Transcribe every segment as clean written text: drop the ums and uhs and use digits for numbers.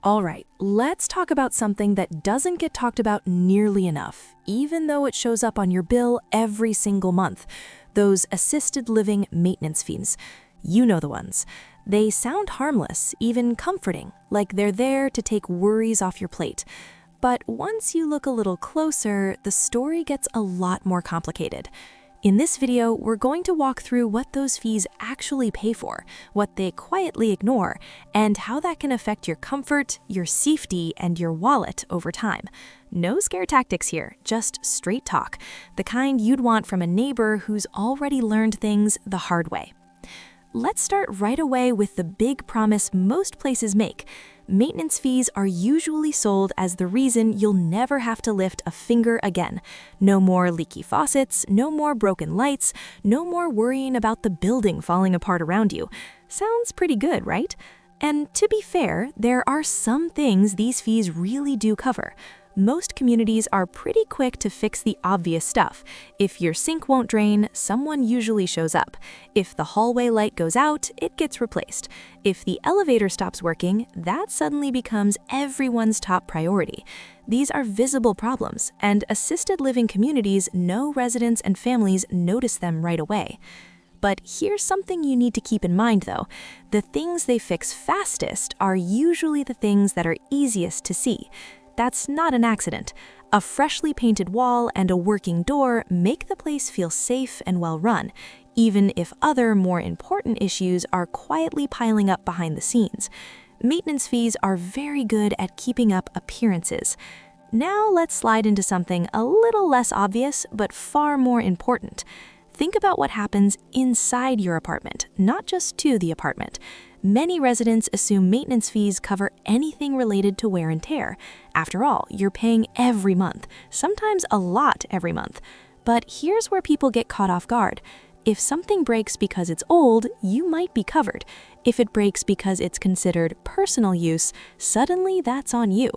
All right, let's talk about something that doesn't get talked about nearly enough, even though it shows up on your bill every single month. Those assisted living maintenance fees. You know the ones. They sound harmless, even comforting, like they're there to take worries off your plate. But once you look a little closer, the story gets a lot more complicated. In this video, we're going to walk through what those fees actually pay for, what they quietly ignore, and how that can affect your comfort, your safety, and your wallet over time. No scare tactics here, just straight talk, the kind you'd want from a neighbor who's already learned things the hard way. Let's start right away with the big promise most places make. Maintenance fees are usually sold as the reason you'll never have to lift a finger again. No more leaky faucets, no more broken lights, no more worrying about the building falling apart around you. Sounds pretty good, right? And to be fair, there are some things these fees really do cover. Most communities are pretty quick to fix the obvious stuff. If your sink won't drain, someone usually shows up. If the hallway light goes out, it gets replaced. If the elevator stops working, that suddenly becomes everyone's top priority. These are visible problems, and assisted living communities know residents and families notice them right away. But here's something you need to keep in mind though. The things they fix fastest are usually the things that are easiest to see. That's not an accident. A freshly painted wall and a working door make the place feel safe and well run, even if other, more important issues are quietly piling up behind the scenes. Maintenance fees are very good at keeping up appearances. Now let's slide into something a little less obvious, but far more important. Think about what happens inside your apartment, not just to the apartment. Many residents assume maintenance fees cover anything related to wear and tear. After all, you're paying every month, sometimes a lot every month. But here's where people get caught off guard. If something breaks because it's old, you might be covered. If it breaks because it's considered personal use, suddenly that's on you.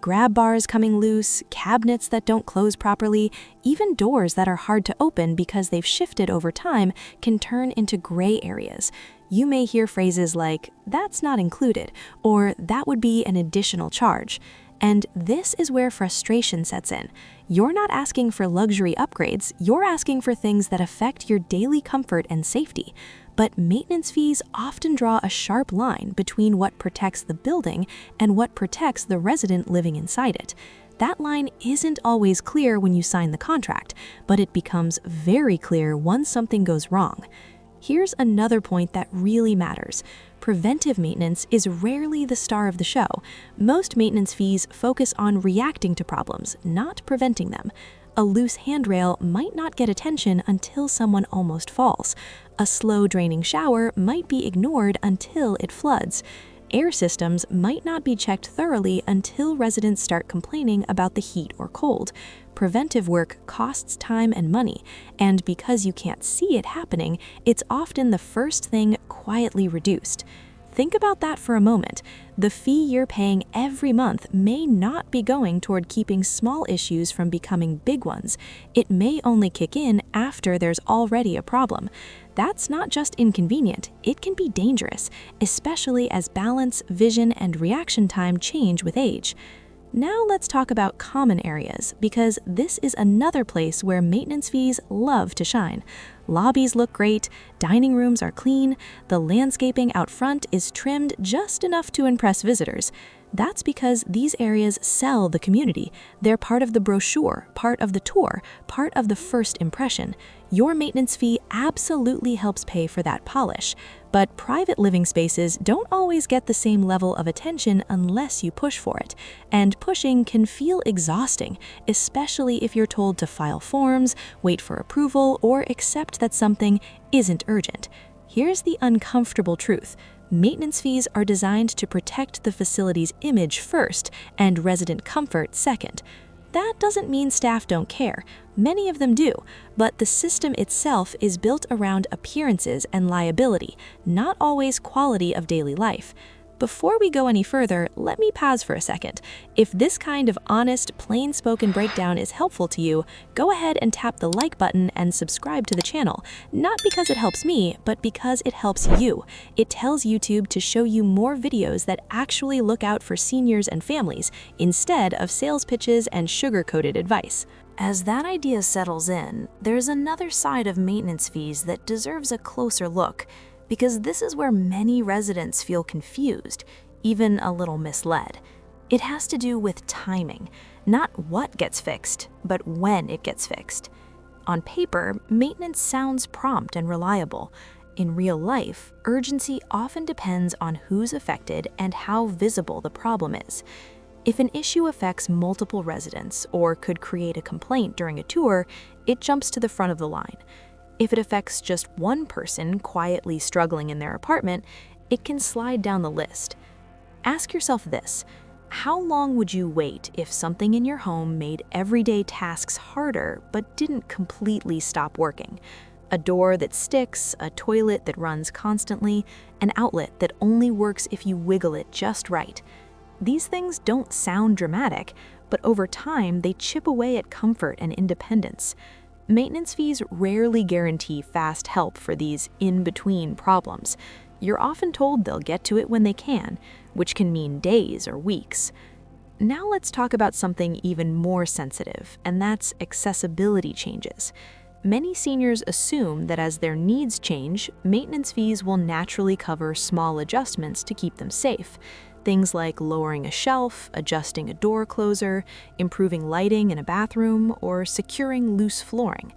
Grab bars coming loose, cabinets that don't close properly, even doors that are hard to open because they've shifted over time can turn into gray areas. You may hear phrases like, "That's not included," or "That would be an additional charge." And this is where frustration sets in. You're not asking for luxury upgrades, you're asking for things that affect your daily comfort and safety. But maintenance fees often draw a sharp line between what protects the building and what protects the resident living inside it. That line isn't always clear when you sign the contract, but it becomes very clear once something goes wrong. Here's another point that really matters. Preventive maintenance is rarely the star of the show. Most maintenance fees focus on reacting to problems, not preventing them. A loose handrail might not get attention until someone almost falls. A slow draining shower might be ignored until it floods. Air systems might not be checked thoroughly until residents start complaining about the heat or cold. Preventive work costs time and money, and because you can't see it happening, it's often the first thing quietly reduced. Think about that for a moment. The fee you're paying every month may not be going toward keeping small issues from becoming big ones. It may only kick in after there's already a problem. That's not just inconvenient, it can be dangerous, especially as balance, vision, and reaction time change with age. Now let's talk about common areas, because this is another place where maintenance fees love to shine. Lobbies look great, dining rooms are clean, the landscaping out front is trimmed just enough to impress visitors. That's because these areas sell the community. They're part of the brochure, part of the tour, part of the first impression. Your maintenance fee absolutely helps pay for that polish. But private living spaces don't always get the same level of attention unless you push for it. And pushing can feel exhausting, especially if you're told to file forms, wait for approval, or accept that something isn't urgent. Here's the uncomfortable truth. Maintenance fees are designed to protect the facility's image first and resident comfort second. That doesn't mean staff don't care. Many of them do, but the system itself is built around appearances and liability, not always quality of daily life. Before we go any further, let me pause for a second. If this kind of honest, plain-spoken breakdown is helpful to you, go ahead and tap the like button and subscribe to the channel. Not because it helps me, but because it helps you. It tells YouTube to show you more videos that actually look out for seniors and families, instead of sales pitches and sugar-coated advice. As that idea settles in, there's another side of maintenance fees that deserves a closer look, because this is where many residents feel confused, even a little misled. It has to do with timing, not what gets fixed, but when it gets fixed. On paper, maintenance sounds prompt and reliable. In real life, urgency often depends on who's affected and how visible the problem is. If an issue affects multiple residents or could create a complaint during a tour, it jumps to the front of the line. If it affects just one person quietly struggling in their apartment, it can slide down the list. Ask yourself this: how long would you wait if something in your home made everyday tasks harder but didn't completely stop working? A door that sticks, a toilet that runs constantly, an outlet that only works if you wiggle it just right. These things don't sound dramatic, but over time they chip away at comfort and independence. Maintenance fees rarely guarantee fast help for these in-between problems. You're often told they'll get to it when they can, which can mean days or weeks. Now let's talk about something even more sensitive, and that's accessibility changes. Many seniors assume that as their needs change, maintenance fees will naturally cover small adjustments to keep them safe. Things like lowering a shelf, adjusting a door closer, improving lighting in a bathroom, or securing loose flooring.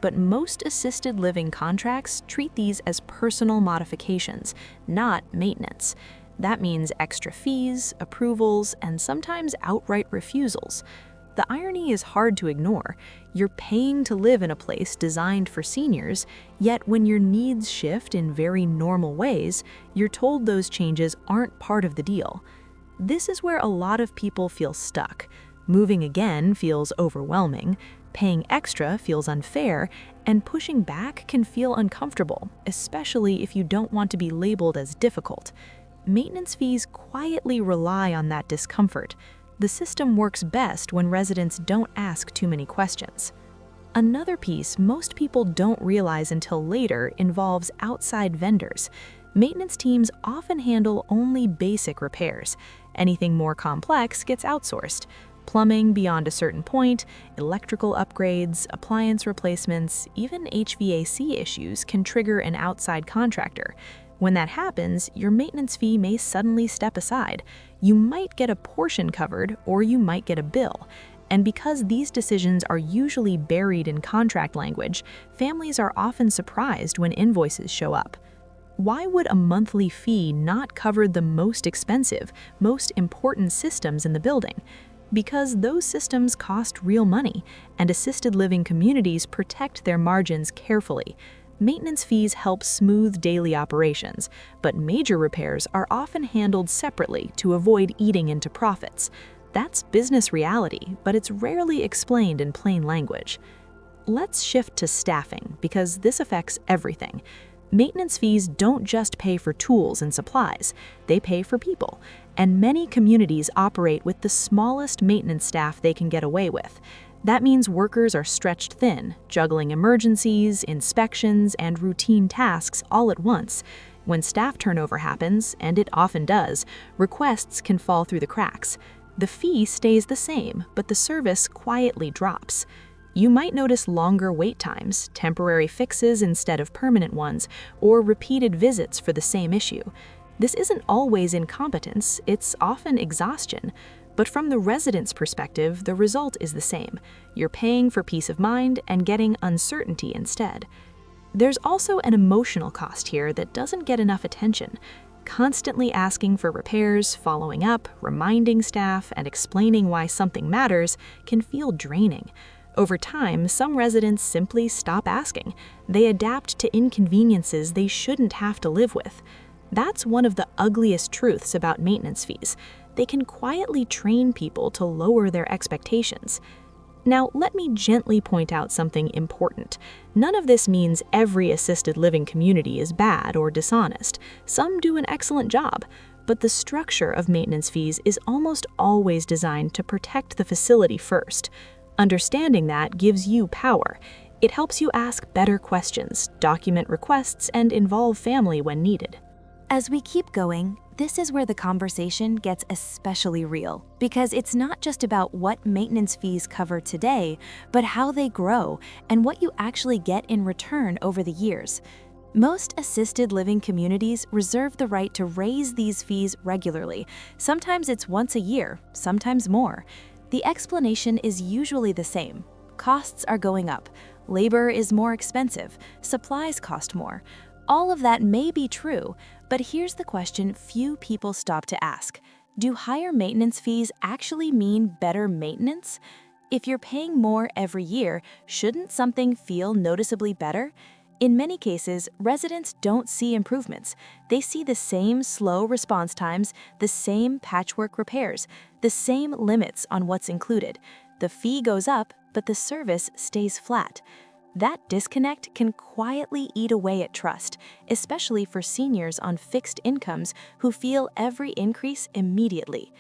But most assisted living contracts treat these as personal modifications, not maintenance. That means extra fees, approvals, and sometimes outright refusals. The irony is hard to ignore. You're paying to live in a place designed for seniors, yet when your needs shift in very normal ways, you're told those changes aren't part of the deal. This is where a lot of people feel stuck. Moving again feels overwhelming, paying extra feels unfair, and pushing back can feel uncomfortable, especially if you don't want to be labeled as difficult. Maintenance fees quietly rely on that discomfort. The system works best when residents don't ask too many questions. Another piece most people don't realize until later involves outside vendors. Maintenance teams often handle only basic repairs. Anything more complex gets outsourced. Plumbing beyond a certain point, electrical upgrades, appliance replacements, even HVAC issues can trigger an outside contractor. When that happens, your maintenance fee may suddenly step aside. You might get a portion covered, or you might get a bill. And because these decisions are usually buried in contract language, families are often surprised when invoices show up. Why would a monthly fee not cover the most expensive, most important systems in the building? Because those systems cost real money, and assisted living communities protect their margins carefully. Maintenance fees help smooth daily operations, but major repairs are often handled separately to avoid eating into profits. That's business reality, but it's rarely explained in plain language. Let's shift to staffing, because this affects everything. Maintenance fees don't just pay for tools and supplies, they pay for people. And many communities operate with the smallest maintenance staff they can get away with. That means workers are stretched thin, juggling emergencies, inspections, and routine tasks all at once. When staff turnover happens, and it often does, requests can fall through the cracks. The fee stays the same, but the service quietly drops. You might notice longer wait times, temporary fixes instead of permanent ones, or repeated visits for the same issue. This isn't always incompetence, it's often exhaustion. But from the resident's perspective, the result is the same. You're paying for peace of mind and getting uncertainty instead. There's also an emotional cost here that doesn't get enough attention. Constantly asking for repairs, following up, reminding staff, and explaining why something matters can feel draining. Over time, some residents simply stop asking. They adapt to inconveniences they shouldn't have to live with. That's one of the ugliest truths about maintenance fees. They can quietly train people to lower their expectations. Now, let me gently point out something important. None of this means every assisted living community is bad or dishonest. Some do an excellent job. but the structure of maintenance fees is almost always designed to protect the facility first. Understanding that gives you power. It helps you ask better questions, document requests, and involve family when needed. As we keep going, this is where the conversation gets especially real, because it's not just about what maintenance fees cover today, but how they grow and what you actually get in return over the years. Most assisted living communities reserve the right to raise these fees regularly. Sometimes it's once a year, sometimes more. The explanation is usually the same. Costs are going up, labor is more expensive, supplies cost more. All of that may be true, but here's the question few people stop to ask. Do higher maintenance fees actually mean better maintenance? If you're paying more every year, shouldn't something feel noticeably better? In many cases, residents don't see improvements. They see the same slow response times, the same patchwork repairs, the same limits on what's included. The fee goes up, but the service stays flat. That disconnect can quietly eat away at trust, especially for seniors on fixed incomes who feel every increase immediately.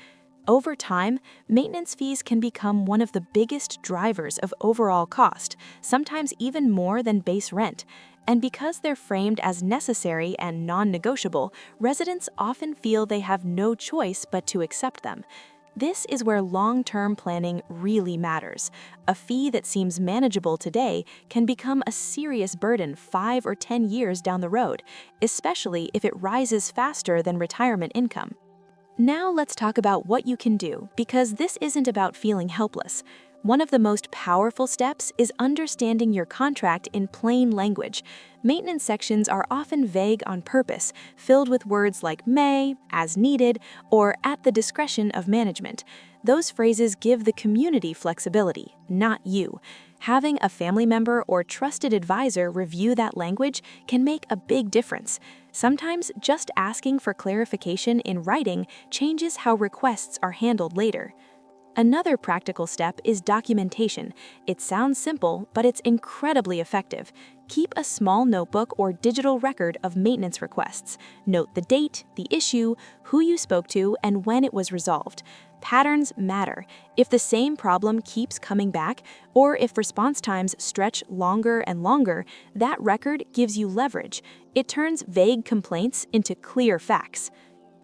Over time, maintenance fees can become one of the biggest drivers of overall cost, sometimes even more than base rent. And because they're framed as necessary and non-negotiable, residents often feel they have no choice but to accept them. This is where long-term planning really matters. A fee that seems manageable today can become a serious burden 5 or 10 years down the road, especially if it rises faster than retirement income. Now let's talk about what you can do, because this isn't about feeling helpless. One of the most powerful steps is understanding your contract in plain language. Maintenance sections are often vague on purpose, filled with words like may, as needed, or at the discretion of management. Those phrases give the community flexibility, not you. Having a family member or trusted advisor review that language can make a big difference. Sometimes just asking for clarification in writing changes how requests are handled later. Another practical step is documentation. It sounds simple, but it's incredibly effective. Keep a small notebook or digital record of maintenance requests. Note the date, the issue, who you spoke to, and when it was resolved. Patterns matter. If the same problem keeps coming back, or if response times stretch longer and longer, that record gives you leverage. It turns vague complaints into clear facts.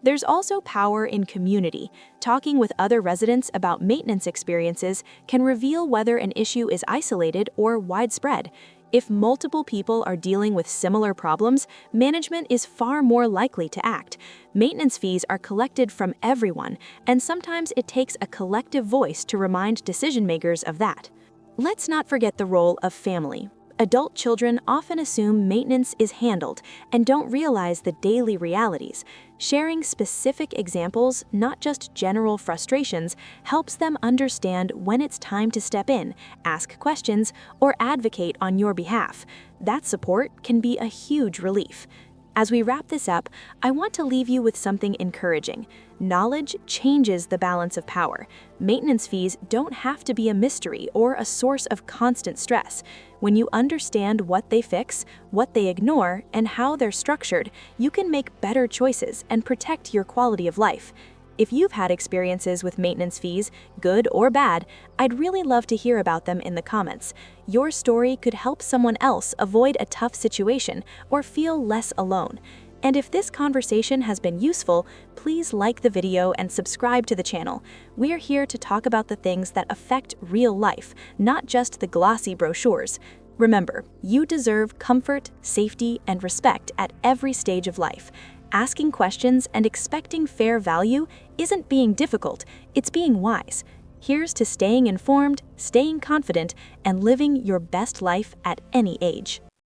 There's also power in community. Talking with other residents about maintenance experiences can reveal whether an issue is isolated or widespread. If multiple people are dealing with similar problems, management is far more likely to act. Maintenance fees are collected from everyone, and sometimes it takes a collective voice to remind decision-makers of that. Let's not forget the role of family. Adult children often assume maintenance is handled and don't realize the daily realities. Sharing specific examples, not just general frustrations, helps them understand when it's time to step in, ask questions, or advocate on your behalf. That support can be a huge relief. As we wrap this up, I want to leave you with something encouraging. Knowledge changes the balance of power. Maintenance fees don't have to be a mystery or a source of constant stress. When you understand what they fix, what they ignore, and how they're structured, you can make better choices and protect your quality of life. If you've had experiences with maintenance fees, good or bad, I'd really love to hear about them in the comments. Your story could help someone else avoid a tough situation or feel less alone. And if this conversation has been useful, please like the video and subscribe to the channel. We're here to talk about the things that affect real life, not just the glossy brochures. Remember, you deserve comfort, safety, and respect at every stage of life. Asking questions and expecting fair value isn't being difficult, it's being wise. Here's to staying informed, staying confident, and living your best life at any age.